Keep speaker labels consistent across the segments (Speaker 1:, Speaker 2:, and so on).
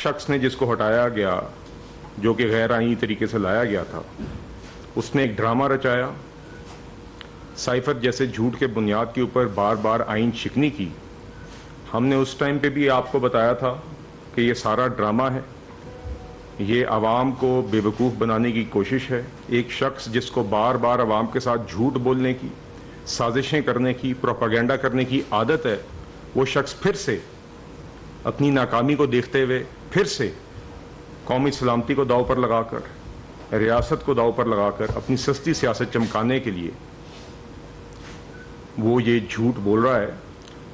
Speaker 1: شخص نے جس کو ہٹایا گیا جو کہ غیر آئینی طریقے سے لایا گیا تھا، اس نے ایک ڈرامہ رچایا، سائفر جیسے جھوٹ کے بنیاد کے اوپر بار بار آئین شکنی کی. ہم نے اس ٹائم پہ بھی آپ کو بتایا تھا کہ یہ سارا ڈرامہ ہے، یہ عوام کو بے وقوف بنانے کی کوشش ہے. ایک شخص جس کو بار بار عوام کے ساتھ جھوٹ بولنے کی، سازشیں کرنے کی، پروپیگنڈا کرنے کی عادت ہے، وہ شخص پھر سے اپنی ناکامی کو دیکھتے ہوئے پھر سے قومی سلامتی کو داؤ پر لگا کر، ریاست کو داؤ پر لگا کر اپنی سستی سیاست چمکانے کے لیے وہ یہ جھوٹ بول رہا ہے.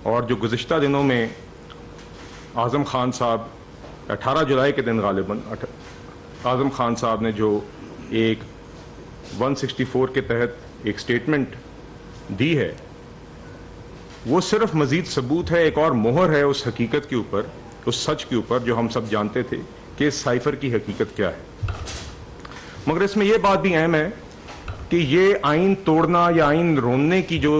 Speaker 1: اور جو گزشتہ دنوں میں اعظم خان صاحب 18 جولائی کے دن غالباً اعظم خان صاحب نے جو ایک 164 کے تحت ایک سٹیٹمنٹ دی ہے، وہ صرف مزید ثبوت ہے، ایک اور مہر ہے اس حقیقت کے اوپر، اس سچ کے اوپر جو ہم سب جانتے تھے کہ اس سائفر کی حقیقت کیا ہے. مگر اس میں یہ بات بھی اہم ہے کہ یہ آئین توڑنا یا آئین روننے کی جو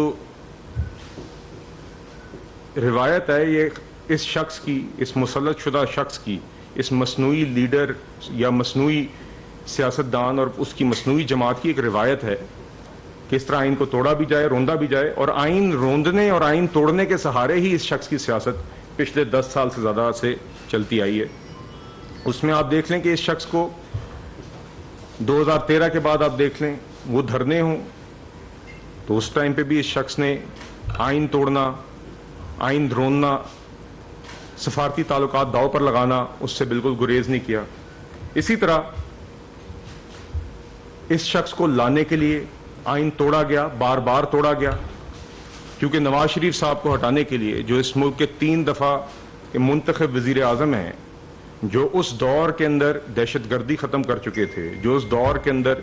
Speaker 1: روایت ہے، یہ اس شخص کی، اس مسلط شدہ شخص کی، اس مصنوعی لیڈر یا مصنوعی سیاستدان اور اس کی مصنوعی جماعت کی ایک روایت ہے کہ اس طرح آئین کو توڑا بھی جائے، روندا بھی جائے. اور آئین روندنے اور آئین توڑنے کے سہارے ہی اس شخص کی سیاست پچھلے 10 سال سے زیادہ سے چلتی آئی ہے. اس میں آپ دیکھ لیں کہ اس شخص کو 2013 کے بعد آپ دیکھ لیں وہ دھرنے ہوں تو اس ٹائم پہ بھی اس شخص نے آئین توڑنا، آئین روننا، سفارتی تعلقات داؤ پر لگانا، اس سے بالکل گریز نہیں کیا. اسی طرح اس شخص کو لانے کے لیے آئین توڑا گیا، بار بار توڑا گیا، کیونکہ نواز شریف صاحب کو ہٹانے کے لیے، جو اس ملک کے 3 دفعہ کے منتخب وزیر اعظم ہیں، جو اس دور کے اندر دہشت گردی ختم کر چکے تھے، جو اس دور کے اندر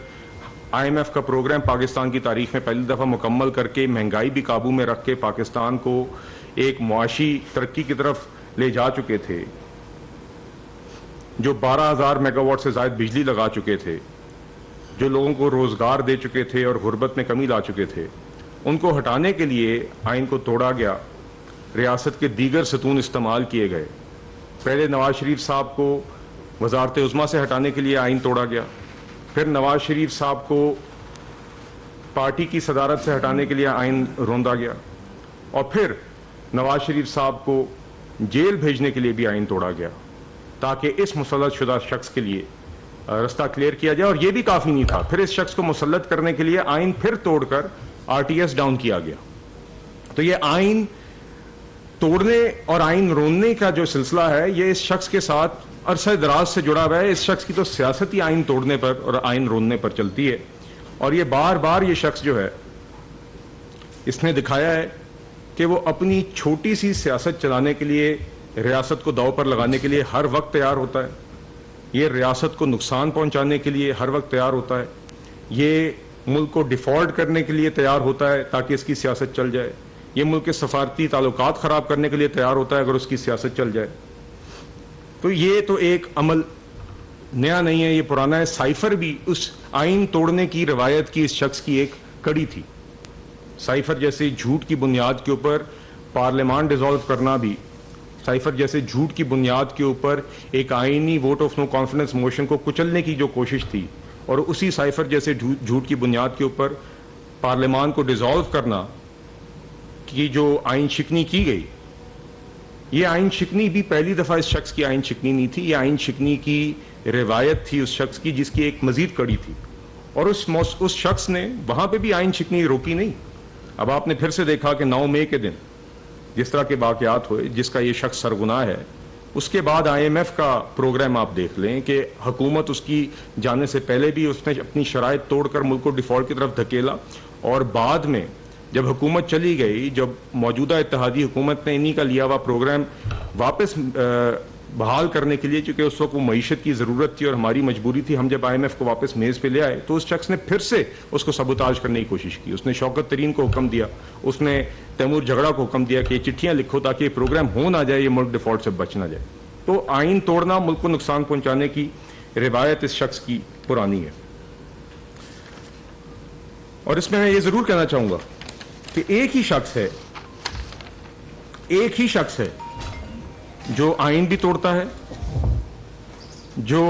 Speaker 1: IMF کا پروگرام پاکستان کی تاریخ میں پہلی دفعہ مکمل کر کے مہنگائی بھی قابو میں رکھ کے پاکستان کو ایک معاشی ترقی کی طرف لے جا چکے تھے، جو 12,000 میگا واٹ سے زائد بجلی لگا چکے تھے، جو لوگوں کو روزگار دے چکے تھے اور غربت میں کمی لا چکے تھے، ان کو ہٹانے کے لیے آئین کو توڑا گیا. ریاست کے دیگر ستون استعمال کیے گئے. پہلے نواز شریف صاحب کو وزارت عظمیٰ سے ہٹانے کے لیے آئین توڑا گیا، پھر نواز شریف صاحب کو پارٹی کی صدارت سے ہٹانے کے لیے آئین روندا گیا، اور پھر نواز شریف صاحب کو جیل بھیجنے کے لیے بھی آئین توڑا گیا تاکہ اس مسلط شدہ شخص کے لیے رستہ کلیئر کیا جائے. اور یہ بھی کافی نہیں تھا، پھر اس شخص کو مسلط کرنے کے لیے آئین پھر توڑ کر RTS ڈاؤن کیا گیا. تو یہ آئین توڑنے اور آئین روننے کا جو سلسلہ ہے، یہ اس شخص کے ساتھ عرصہ دراز سے جڑا ہوا ہے. اس شخص کی تو سیاست ہی آئین توڑنے پر اور آئین روننے پر چلتی ہے، اور یہ بار بار یہ شخص جو ہے اس نے دکھایا ہے کہ وہ اپنی چھوٹی سی سیاست چلانے کے لیے، ریاست کو داؤ پر لگانے کے لیے ہر وقت تیار ہوتا ہے. یہ ریاست کو نقصان پہنچانے کے لیے ہر وقت تیار ہوتا ہے. یہ ملک کو ڈیفالٹ کرنے کے لیے تیار ہوتا ہے تاکہ اس کی سیاست چل جائے. یہ ملک کے سفارتی تعلقات خراب کرنے کے لیے تیار ہوتا ہے اگر اس کی سیاست چل جائے. تو یہ تو ایک عمل نیا نہیں ہے، یہ پرانا ہے. سائفر بھی اس آئین توڑنے کی روایت کی اس شخص کی ایک کڑی تھی. سائفر جیسے جھوٹ کی بنیاد کے اوپر پارلیمان ڈیزالو کرنا بھی، سائفر جیسے جھوٹ کی بنیاد کے اوپر ایک آئینی vote of no confidence motion کو کچلنے کی جو کوشش تھی، اور اسی سائفر جیسے جھوٹ کی بنیاد کے اوپر پارلیمان کو ڈیزالو کرنا کی جو آئین شکنی کی گئی، یہ آئین شکنی بھی پہلی دفعہ اس شخص کی آئین شکنی نہیں تھی. یہ آئین شکنی کی روایت تھی اس شخص کی، جس کی ایک مزید کڑی تھی، اور اس شخص نے وہاں پہ بھی آئین شکنی روکی نہیں. اب آپ نے پھر سے دیکھا کہ 9 مئی کے دن جس طرح کے واقعات ہوئے، جس کا یہ شخص سرگناہ ہے، اس کے بعد IMF کا پروگرام آپ دیکھ لیں کہ حکومت اس کی جانے سے پہلے بھی اس نے اپنی شرائط توڑ کر ملک کو ڈیفالٹ کی طرف دھکیلا، اور بعد میں جب حکومت چلی گئی، جب موجودہ اتحادی حکومت نے انہی کا لیا ہوا پروگرام واپس بحال کرنے کے لیے، چونکہ اس وقت وہ معیشت کی ضرورت تھی اور ہماری مجبوری تھی، ہم جب IMF کو واپس میز پہ لے آئے تو اس شخص نے پھر سے اس کو سبوتاج کرنے کی کوشش کی. اس نے شوکت ترین کو حکم دیا، اس نے تیمور جھگڑا کو حکم دیا کہ یہ چٹھیاں لکھو تاکہ یہ پروگرام ہو نہ جائے، یہ ملک ڈیفالٹ سے بچ نہ جائے. تو آئین توڑنا، ملک کو نقصان پہنچانے کی روایت اس شخص کی پرانی ہے. اور اس میں یہ ضرور کہنا چاہوں گا کہ ایک ہی شخص ہے جو آئین بھی توڑتا ہے جو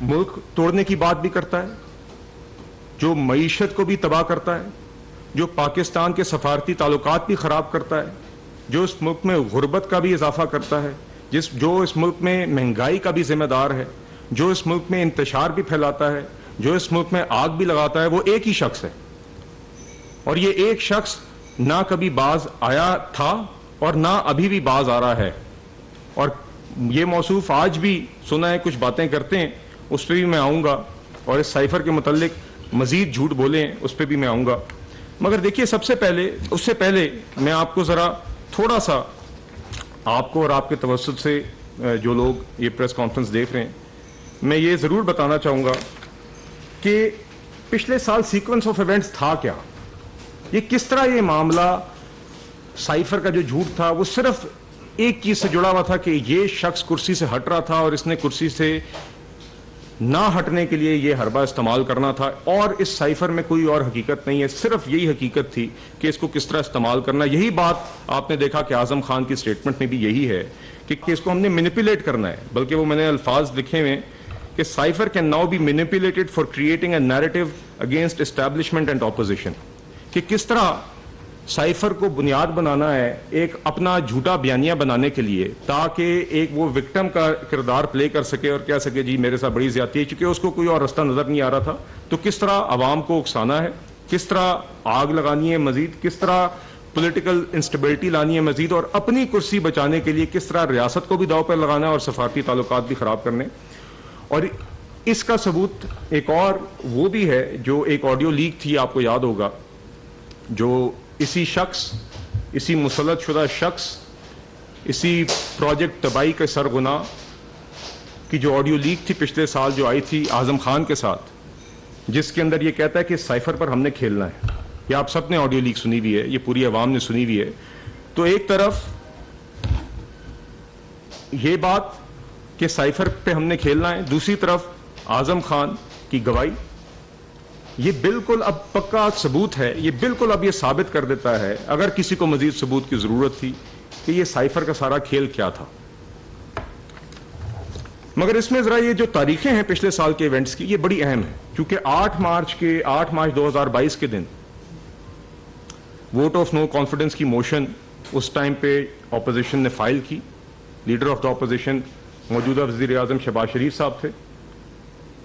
Speaker 1: ملک توڑنے کی بات بھی کرتا ہے, جو معیشت کو بھی تباہ کرتا ہے, جو پاکستان کے سفارتی تعلقات بھی خراب کرتا ہے, جو اس ملک میں غربت کا بھی اضافہ کرتا ہے, جو اس ملک میں مہنگائی کا بھی ذمہ دار ہے, جو اس ملک میں انتشار بھی پھیلاتا ہے, جو اس ملک میں آگ بھی لگاتا ہے, وہ ایک ہی شخص ہے. اور یہ ایک شخص نہ کبھی باز آیا تھا اور نہ ابھی بھی باز آ رہا ہے. اور یہ موصوف آج بھی سنا ہے کچھ باتیں کرتے ہیں, اس پہ بھی میں آؤں گا, اور اس سائفر کے متعلق مزید جھوٹ بولے ہیں اس پہ بھی میں آؤں گا. مگر دیکھیے, سب سے پہلے, اس سے پہلے میں آپ کو ذرا تھوڑا سا, آپ کو اور آپ کے توسط سے جو لوگ یہ پریس کانفرنس دیکھ رہے ہیں, میں یہ ضرور بتانا چاہوں گا کہ پچھلے سال سیکوینس آف ایونٹس تھا کیا. یہ کس طرح یہ معاملہ سائفر کا جو جھوٹ تھا وہ صرف ایک چیز سے جڑا ہوا تھا کہ یہ شخص کرسی سے ہٹ رہا تھا اور اس نے کرسی سے نہ ہٹنے کے لیے یہ حربہ استعمال کرنا تھا, اور اس سائفر میں کوئی اور حقیقت نہیں ہے, صرف یہی حقیقت تھی کہ اس کو کس طرح استعمال کرنا. یہی بات آپ نے دیکھا کہ اعظم خان کی سٹیٹمنٹ میں بھی یہی ہے کہ اس کو ہم نے مینیپولیٹ کرنا ہے, بلکہ وہ میں نے الفاظ لکھے ہوئے کہ cipher can now be manipulated for creating a narrative against establishment and opposition. کہ کس طرح سائفر کو بنیاد بنانا ہے ایک اپنا جھوٹا بیانیہ بنانے کے لیے, تاکہ ایک وہ وکٹم کا کردار پلے کر سکے اور کہہ سکے جی میرے ساتھ بڑی زیادتی ہے, چونکہ اس کو کوئی اور رستہ نظر نہیں آ رہا تھا. تو کس طرح عوام کو اکسانا ہے, کس طرح آگ لگانی ہے مزید, کس طرح پولیٹیکل انسٹیبلٹی لانی ہے مزید, اور اپنی کرسی بچانے کے لیے کس طرح ریاست کو بھی داؤ پر لگانا ہے اور سفارتی تعلقات بھی خراب کرنے. اور اس کا ثبوت ایک اور وہ بھی ہے جو ایک آڈیو لیک تھی, آپ کو یاد ہوگا, جو اسی شخص, اسی مسلط شدہ شخص, اسی پروجیکٹ تباہی کے سرغنہ کی جو آڈیو لیک تھی پچھلے سال جو آئی تھی اعظم خان کے ساتھ, جس کے اندر یہ کہتا ہے کہ سائفر پر ہم نے کھیلنا ہے. یہ آپ سب نے آڈیو لیک سنی ہوئی ہے, یہ پوری عوام نے سنی ہوئی ہے. تو ایک طرف یہ بات کہ سائفر پہ ہم نے کھیلنا ہے, دوسری طرف اعظم خان کی گواہی. یہ بالکل اب پکا ثبوت ہے, یہ بالکل اب یہ ثابت کر دیتا ہے, اگر کسی کو مزید ثبوت کی ضرورت تھی, کہ یہ سائفر کا سارا کھیل کیا تھا. مگر اس میں ذرا یہ جو تاریخیں ہیں پچھلے سال کے ایونٹس کی, یہ بڑی اہم ہیں, کیونکہ 8 مارچ 2022 کے دن ووٹ آف نو کانفیڈنس کی موشن اس ٹائم پہ اپوزیشن نے فائل کی. لیڈر آف دا اپوزیشن موجودہ وزیر اعظم شہباز شریف صاحب تھے.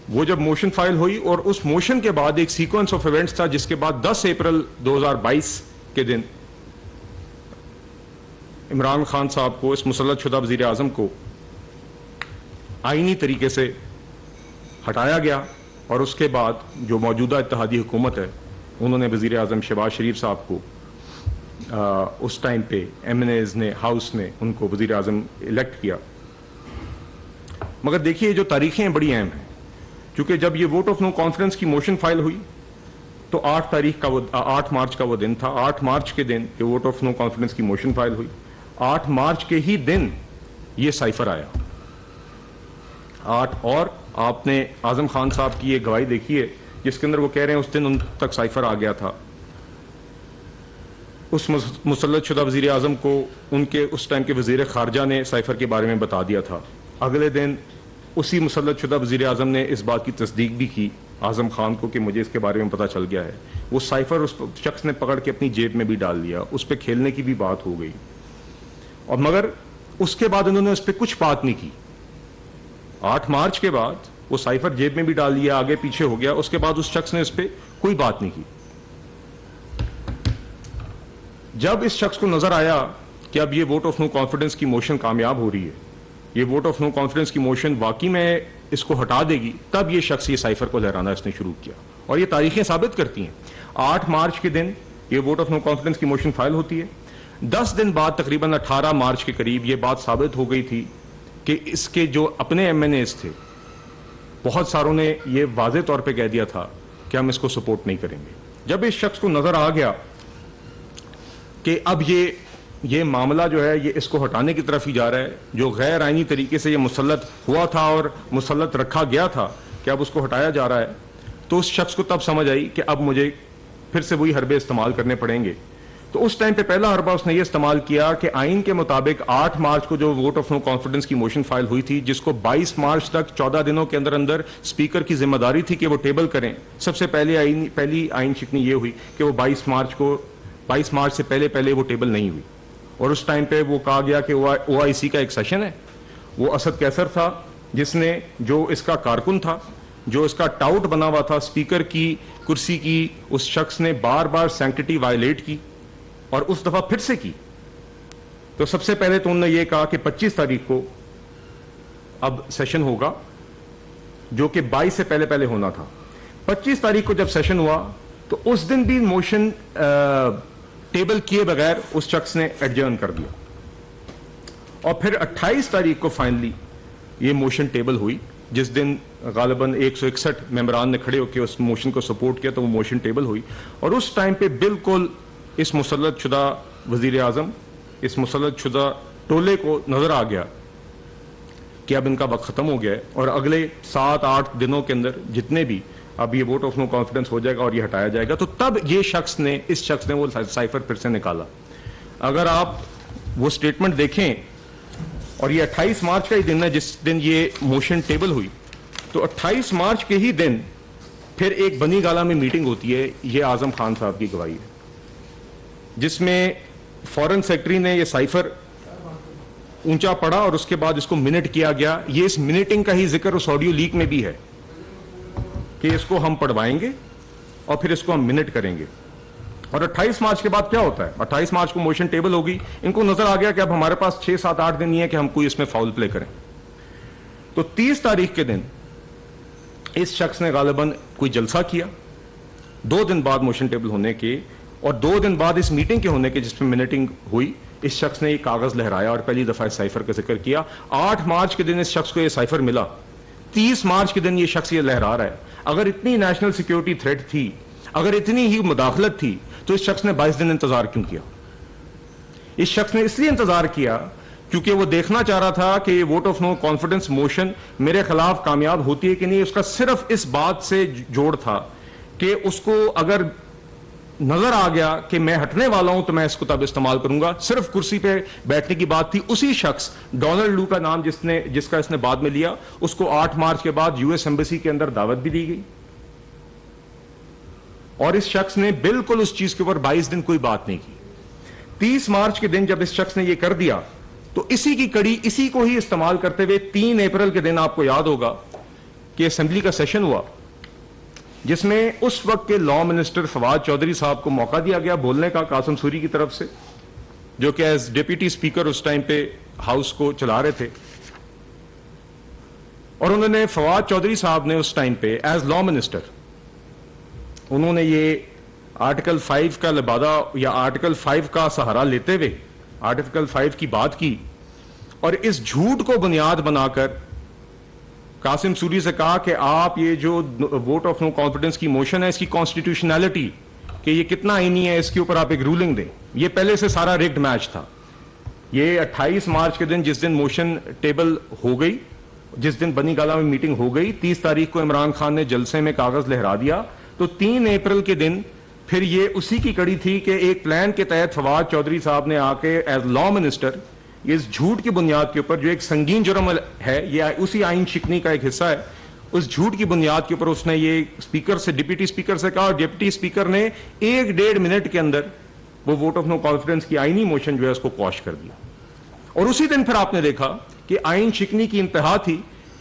Speaker 1: وہ جب موشن فائل ہوئی, اور اس موشن کے بعد ایک سیکوینس آف ایونٹس تھا, جس کے بعد 10 اپریل 2022 کے دن عمران خان صاحب کو, اس مسلط شدہ وزیر اعظم کو آئینی طریقے سے ہٹایا گیا, اور اس کے بعد جو موجودہ اتحادی حکومت ہے انہوں نے وزیر اعظم شہباز شریف صاحب کو اس ٹائم پہ ایم این ایز نے, ہاؤس نے ان کو وزیر اعظم الیکٹ کیا. مگر دیکھیے جو تاریخیں بڑی اہم ہیں, کیونکہ جب یہ ووٹ آف نو کانفیڈنس کی موشن فائل ہوئی تو 8 مارچ کا وہ دن تھا. 8 مارچ کے دن یہ ووٹ آف نو کانفیڈنس کی موشن فائل ہوئی. 8 مارچ کے ہی دن یہ سائفر آیا. اور آپ نے اعظم خان صاحب کی یہ گواہی دیکھی ہے, جس کے اندر وہ کہہ رہے ہیں اس دن ان تک سائفر آ گیا تھا. اس مسلط شدہ وزیر اعظم کو ان کے اس ٹائم کے وزیر خارجہ نے سائفر کے بارے میں بتا دیا تھا. اگلے دن اسی مسلط شدہ وزیر اعظم نے اس بات کی تصدیق بھی کی اعظم خان کو کہ مجھے اس کے بارے میں پتہ چل گیا ہے. وہ سائفر اس شخص نے پکڑ کے اپنی جیب میں بھی ڈال لیا, اس پہ کھیلنے کی بھی بات ہو گئی. اور مگر اس کے بعد انہوں نے اس پہ کچھ بات نہیں کی. 8 مارچ کے بعد وہ سائفر جیب میں بھی ڈال لیا, آگے پیچھے ہو گیا, اس کے بعد اس شخص نے اس پہ کوئی بات نہیں کی. جب اس شخص کو نظر آیا کہ اب یہ ووٹ آف نو کانفیڈنس کی موشن کامیاب ہو رہی ہے, یہ ووٹ آف نو کانفیڈنس کی موشن واقعی میں اس کو ہٹا دے گی, تب یہ شخص یہ سائفر کو لہرانا اس نے شروع کیا. اور یہ تاریخیں ثابت کرتی ہیں. 8 مارچ کے دن یہ ووٹ آف نو کانفیڈنس کی موشن فائل ہوتی ہے. 10 دن بعد تقریباً 18 مارچ کے قریب یہ بات ثابت ہو گئی تھی کہ اس کے جو اپنے ایم این ایز تھے, بہت ساروں نے یہ واضح طور پہ کہہ دیا تھا کہ ہم اس کو سپورٹ نہیں کریں گے. جب اس شخص کو نظر آ گیا کہ اب یہ معاملہ جو ہے یہ اس کو ہٹانے کی طرف ہی جا رہا ہے, جو غیر آئینی طریقے سے یہ مسلط ہوا تھا اور مسلط رکھا گیا تھا, کہ اب اس کو ہٹایا جا رہا ہے, تو اس شخص کو تب سمجھ آئی کہ اب مجھے پھر سے وہی حربے استعمال کرنے پڑیں گے. تو اس ٹائم پہ پہلا حربہ اس نے یہ استعمال کیا کہ آئین کے مطابق 8 مارچ کو جو ووٹ آف نو کانفیڈنس کی موشن فائل ہوئی تھی، جس کو 22 مارچ تک 14 دنوں کے اندر اندر اسپیکر کی ذمہ داری تھی کہ وہ ٹیبل کریں، سب سے پہلی آئین شکنی یہ ہوئی کہ وہ 22 مارچ سے پہلے وہ ٹیبل نہیں ہوئی. اور اس ٹائم پہ وہ کہا گیا کہ او آئی سی کا ایک سیشن ہے، وہ اسد کیسر تھا جس نے، جو اس کا کارکن تھا، جو اس کا ٹاؤٹ بنا ہوا تھا اسپیکر کی کرسی کی، اس شخص نے بار بار سینکٹیٹی وائلیٹ کی اور اس دفعہ پھر سے کی. تو سب سے پہلے تو انہوں نے یہ کہا کہ 25 تاریخ کو اب سیشن ہوگا، جو کہ 22 سے پہلے ہونا تھا. 25 تاریخ کو جب سیشن ہوا تو اس دن بھی موشن ٹیبل کیے بغیر اس شخص نے ایڈجرن کر دیا، اور پھر 28 تاریخ کو فائنلی یہ موشن ٹیبل ہوئی، جس دن غالباً 161 ممبران نے کھڑے ہو کے اس موشن کو سپورٹ کیا، تو وہ موشن ٹیبل ہوئی. اور اس ٹائم پہ بالکل اس مسلط شدہ وزیر اعظم، اس مسلط شدہ ٹولے کو نظر آ گیا کہ اب ان کا وقت ختم ہو گیا ہے، اور اگلے 7-8 دنوں کے اندر جتنے بھی اب یہ ووٹ آف نو کانفیڈنس ہو جائے گا اور یہ ہٹایا جائے گا. تو تب اس شخص نے وہ سائفر پھر سے نکالا. اگر آپ وہ سٹیٹمنٹ دیکھیں، اور یہ 28 مارچ کا ہی دن ہے جس دن یہ موشن ٹیبل ہوئی، تو 28 مارچ کے ہی دن پھر ایک بنی گالہ میں میٹنگ ہوتی ہے، یہ اعظم خان صاحب کی گواہی ہے، جس میں فورن سیکرٹری نے یہ سائفر اونچا پڑا اور اس کے بعد اس کو منٹ کیا گیا. یہ اس منٹنگ کا ہی ذکر اس آڈیو لیک میں بھی ہے کہ اس کو ہم پڑھوائیں گے اور پھر اس کو ہم منٹ کریں گے. اور 28 مارچ کے بعد کیا ہوتا ہے؟ 28 مارچ کو موشن ٹیبل ہوگی، ان کو نظر آ گیا کہ اب ہمارے پاس 6-7-8 دن نہیں ہے کہ ہم کوئی اس میں فاؤل پلے کریں. تو 30 تاریخ کے دن اس شخص نے غالباً کوئی جلسہ کیا، 2 دن بعد موشن ٹیبل ہونے کے اور 2 دن بعد اس میٹنگ کے ہونے کے جس میں منٹنگ ہوئی، اس شخص نے یہ کاغذ لہرایا اور پہلی دفعہ اس سائفر کا ذکر کیا. 8 مارچ کے دن اس شخص کو یہ سائفر ملا، 30 مارچ کے دن یہ شخص یہ لہرا رہا ہے. اگر اتنی نیشنل سیکیورٹی تھریٹ تھی، اگر اتنی ہی مداخلت تھی، تو اس شخص نے 22 دن انتظار کیوں کیا؟ اس شخص نے اس لیے انتظار کیا کیونکہ وہ دیکھنا چاہ رہا تھا کہ vote of no confidence motion میرے خلاف کامیاب ہوتی ہے کہ نہیں. اس کا صرف اس بات سے جوڑ تھا کہ اس کو اگر نظر آ گیا کہ میں ہٹنے والا ہوں تو میں اس کو تب استعمال کروں گا. صرف کرسی پہ بیٹھنے کی بات تھی. اسی شخص ڈونلڈ لو کا نام جس کا اس نے بعد میں لیا، اس کو 8 مارچ کے بعد یو ایس ایمبیسی کے اندر دعوت بھی دی گئی، اور اس شخص نے بالکل اس چیز کے اوپر 22 دن کوئی بات نہیں کی. 30 مارچ کے دن جب اس شخص نے یہ کر دیا تو اسی کی کڑی، اسی کو ہی استعمال کرتے ہوئے 3 اپریل کے دن آپ کو یاد ہوگا کہ اسمبلی کا سیشن ہوا، جس میں اس وقت کے لا منسٹر فواد چودھری صاحب کو موقع دیا گیا بولنے کا قاسم سوری کی طرف سے، جو کہ ایز ڈپٹی اسپیکر اس ٹائم پہ ہاؤس کو چلا رہے تھے. اور انہوں نے، فواد چودھری صاحب نے اس ٹائم پہ ایز لا منسٹر انہوں نے یہ آرٹیکل 5 کا لبادہ یا آرٹیکل 5 کا سہارا لیتے ہوئے آرٹیکل 5 کی بات کی، اور اس جھوٹ کو بنیاد بنا کر قاسم سوری سے کہا کہ آپ یہ جو ووٹ آف نو کانفیڈنس کی موشن ہے، اس کی کانسٹیٹیوشنلٹی کہ یہ کتنا آئینی ہے، اس کے اوپر آپ ایک رولنگ دیں. یہ پہلے سے سارا ریگڈ میچ تھا. یہ 28 مارچ کے دن جس دن موشن ٹیبل ہو گئی، جس دن بنی گالہ میں میٹنگ ہو گئی، 30 تاریخ کو عمران خان نے جلسے میں کاغذ لہرا دیا. تو 3 اپریل کے دن پھر یہ اسی کی کڑی تھی کہ ایک پلان کے تحت فواد چودھری صاحب نے آ کے ایز لا منسٹر اس جھوٹ کی بنیاد کے اوپر، جو ایک سنگین جرم ہے، یہ اسی آئین شکنی کا ایک حصہ ہے، اس جھوٹ کی بنیاد کے اوپر اس نے یہ اسپیکر سے، ڈپٹی اسپیکر سے کہا، اور ڈپٹی اسپیکر نے 1-1.5 منٹ کے اندر وہ ووٹ آف نو کانفیڈنس کی آئینی موشن جو ہے اس کو کوش کر دیا. اور اسی دن پھر آپ نے دیکھا کہ آئین شکنی کی انتہا تھی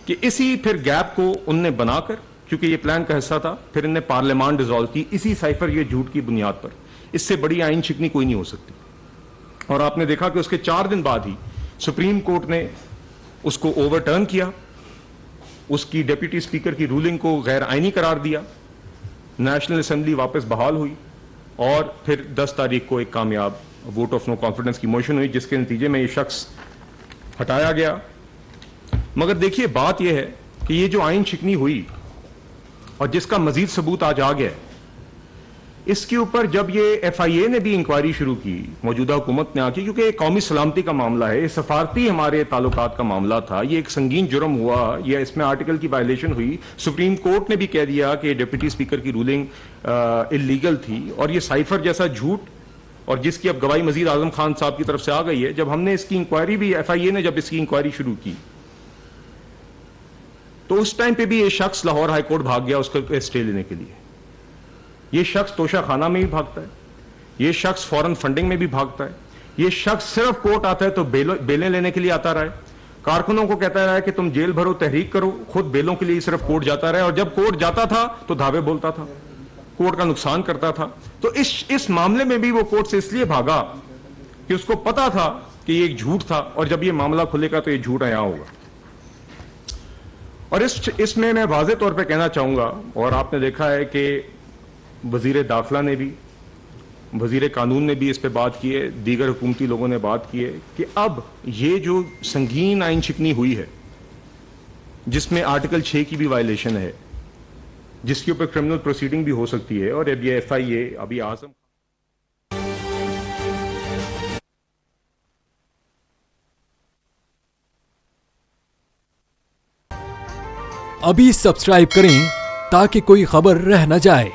Speaker 1: کہ اسی پھر گیپ کو ان نے بنا کر، کیونکہ یہ پلان کا حصہ تھا، پھر انہیں پارلیمان ڈیزالو کی اسی سائفر یہ جھوٹ کی بنیاد پر. اس سے بڑی آئین شکنی کوئی نہیں ہو سکتی. اور آپ نے دیکھا کہ اس کے 4 دن بعد ہی سپریم کورٹ نے اس کو اوور ٹرن کیا، اس کی ڈپٹی اسپیکر کی رولنگ کو غیر آئینی قرار دیا، نیشنل اسمبلی واپس بحال ہوئی، اور پھر 10 تاریخ کو ایک کامیاب ووٹ آف نو کانفیڈنس کی موشن ہوئی، جس کے نتیجے میں یہ شخص ہٹایا گیا. مگر دیکھیے بات یہ ہے کہ یہ جو آئین شکنی ہوئی اور جس کا مزید ثبوت آج آ گیا، اس کے اوپر جب یہ ایف آئی اے نے بھی انکوائری شروع کی، موجودہ حکومت نے آ کی، کیونکہ یہ قومی سلامتی کا معاملہ ہے، یہ سفارتی ہمارے تعلقات کا معاملہ تھا، یہ ایک سنگین جرم ہوا، یہ اس میں آرٹیکل کی وائلیشن ہوئی. سپریم کورٹ نے بھی کہہ دیا کہ ڈپٹی اسپیکر کی رولنگ اللیگل تھی، اور یہ سائفر جیسا جھوٹ اور جس کی اب گواہی مزید اعظم خان صاحب کی طرف سے آ گئی ہے. جب ہم نے اس کی انکوائری بھی FIA نے جب اس کی انکوائری شروع کی تو اس ٹائم پہ بھی یہ شخص لاہور ہائی کورٹ بھاگ گیا اس کا اسٹے لینے کے لیے. یہ شخص توشہ خانہ میں بھی بھاگتا ہے, یہ شخص فورن فنڈنگ میں بھی بھاگتا ہے, یہ شخص صرف کورٹ آتا ہے تو بیلیں لینے کے لیے آتا رہا ہے, کارکنوں کو کہتا رہا ہے کہ تم جیل بھرو تحریک کرو, خود بیلوں کے لیے صرف کورٹ جاتا رہا ہے, اور جب کورٹ جاتا تھا تو دھاوے بولتا تھا, کورٹ کا نقصان کرتا تھا. تو اس معاملے میں بھی وہ کورٹ سے اس لیے بھاگا کہ اس کو پتا تھا کہ یہ ایک جھوٹ تھا, اور جب یہ معاملہ کھلے گا تو یہ جھوٹ عیاں ہوگا. اور اس میں میں واضح طور پہ کہنا چاہوں گا, اور آپ نے دیکھا ہے کہ وزیر داخلہ نے بھی, وزیر قانون نے بھی اس پہ بات کی ہے, دیگر حکومتی لوگوں نے بات کی ہے کہ اب یہ جو سنگین آئین شکنی ہوئی ہے جس میں آرٹیکل 6 کی بھی وائلیشن ہے, جس کے اوپر کرمنل پروسیڈنگ بھی ہو سکتی ہے, اور اب یہ FIA ابھی اعظم
Speaker 2: ابھی سبسکرائب کریں تاکہ کوئی خبر رہ نہ جائے.